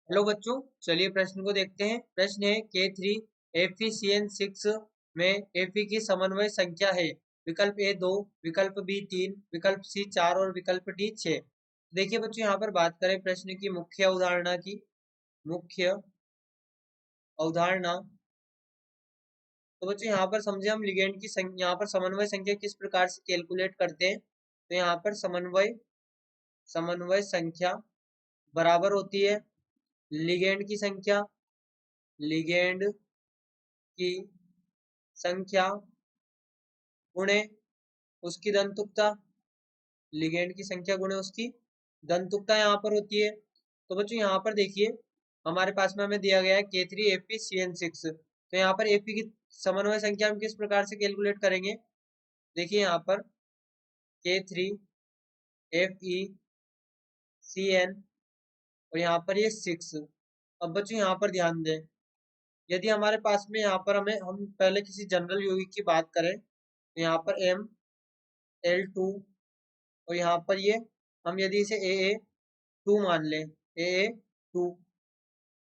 Hello बच्चों, चलिए प्रश्न को देखते हैं। प्रश्न है K3 FeCN6 में Fe की समन्वय संख्या है। विकल्प ए 2, विकल्प बी 3, विकल्प सी 4 और विकल्प डी 6। देखिए बच्चों, यहाँ पर बात करें प्रश्न की मुख्य अवधारणा की। मुख्य अवधारणा तो बच्चों यहाँ पर समझे हम लिगेंड की संख्या, यहाँ पर समन्वय संख्या किस प्रकार से कैलकुलेट करते हैं। तो यहाँ पर समन्वय संख्या बराबर होती है लिगेंड की संख्या, लिगेंड की संख्या गुणे उसकी धनतुकता, लिगेंड की संख्या गुणे उसकी धनतुकता यहाँ पर होती है। तो बच्चों यहाँ पर देखिए, हमारे पास में हमें दिया गया है K3 FeCN6। तो यहाँ पर Fe की समन्वय संख्या हम किस प्रकार से कैलकुलेट करेंगे। देखिए यहाँ पर K3 FeCN और यहाँ पर ये 6। अब बच्चों यहाँ पर ध्यान दें, यदि हमारे पास में यहाँ पर हम पहले किसी जनरल यौगिक की बात करें तो यहाँ पर ML2 और यहाँ पर ये हम यदि इसे AA2 मान लें, AA2।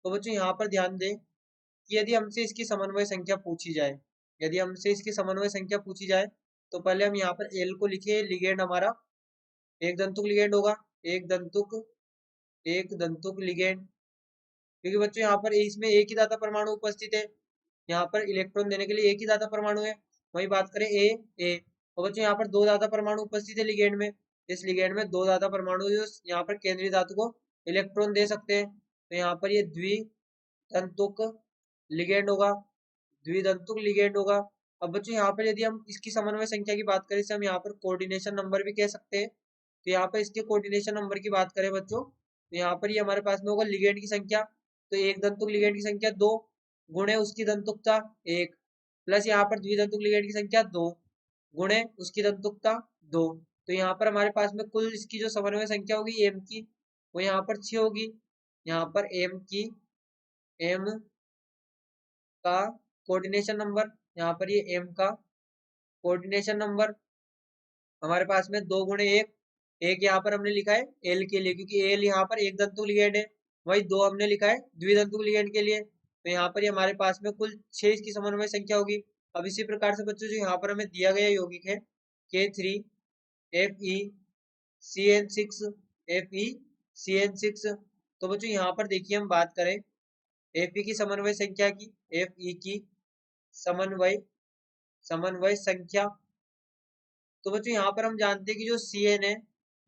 तो बच्चों यहाँ पर ध्यान दें कि यदि हमसे इसकी समन्वय संख्या पूछी जाए, यदि हमसे इसकी समन्वय संख्या पूछी जाए तो पहले हम यहाँ पर L को लिखे, लिगेंड हमारा एक दंतुक लिगेंड होगा, एक दंतुक लिगेंड, क्योंकि बच्चों यहाँ पर इसमें एक ही दाता परमाणु उपस्थित है। यहाँ पर इलेक्ट्रॉन देने के लिए एक ही दाता परमाणु है। वही बात करें ए और बच्चों यहाँ पर दो दाता परमाणु उपस्थित है लिगेंड में। इस लिगेंड में दो दाता परमाणु यहाँ पर केंद्रीय धातु को इलेक्ट्रॉन दे सकते हैं। तो यहाँ पर ये द्विदंतुक लिगेंड होगा, द्विदंतुक लिगेंड होगा। अब बच्चों यहाँ पर यदि हम इसकी समन्वय संख्या की बात करें, इसे हम यहाँ पर कोऑर्डिनेशन नंबर भी कह सकते हैं। तो यहाँ पर इसके कोऑर्डिनेशन नंबर की बात करें बच्चों, तो यहाँ पर ये हमारे पास में होगा लिगेंड की संख्या। तो एक दंतुक लिगेंड की संख्या 2 गुणे उसकी धनतुकता 1 प्लस यहाँ पर द्विदंतुक लिगेंड की संख्या 2 गुणे उसकी धनतुकता 2। तो यहाँ पर हमारे पास में कुल इसकी जो समन्वय संख्या होगी एम की, वो यहाँ पर 6 होगी। यहाँ पर एम का कोऑर्डिनेशन नंबर, यहाँ पर ये एम का कोऑर्डिनेशन नंबर हमारे पास में 2 गुणे 1, एक यहाँ पर हमने लिखा है एल के लिए, क्योंकि एल यहाँ पर एक दंतुक लिगेंड है। वही 2 हमने लिखा है द्विदंतुक लिगेंड के लिए। तो यहाँ पर ये हमारे पास में कुल 6 इसकी समन्वय संख्या होगी। अब इसी प्रकार से बच्चों जो यहाँ पर हमें दिया गया यौगिक है K3 FeCN6 तो बच्चों यहाँ पर देखिए हम बात करें Fe की समन्वय संख्या की, Fe की समन्वय संख्या। तो बच्चों यहाँ पर हम जानते हैं कि जो CN है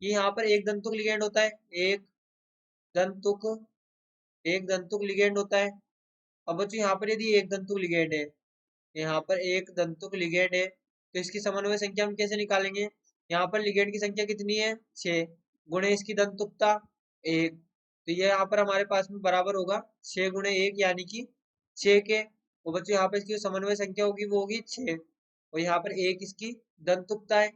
ये यहाँ पर एक दंतुक लिगेंड होता है, एक दंतुक लिगेंड होता है। अब बच्चों यहाँ पर यदि एक दंतुक लिगेंड है, यहाँ पर एक दंतुक लिगेंड है, तो इसकी समन्वय संख्या हम कैसे निकालेंगे। यहाँ पर लिगेंड की संख्या कितनी है 6 गुणे इसकी धनतुकता 1। तो ये यहाँ पर हमारे पास में बराबर होगा 6 गुणे 1 यानी कि 6 के। तो बच्चों यहाँ पर इसकी समन्वय संख्या होगी वो होगी 6 और यहाँ पर 1 इसकी धनतुकता है,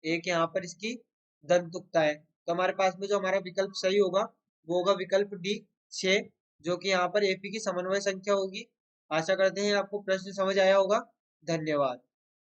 1 यहाँ पर इसकी धनतुकता है। तो हमारे पास में जो हमारा विकल्प सही होगा वो होगा विकल्प डी 6, जो कि यहाँ पर Fe की समन्वय संख्या होगी। आशा करते हैं आपको प्रश्न समझ आया होगा। धन्यवाद।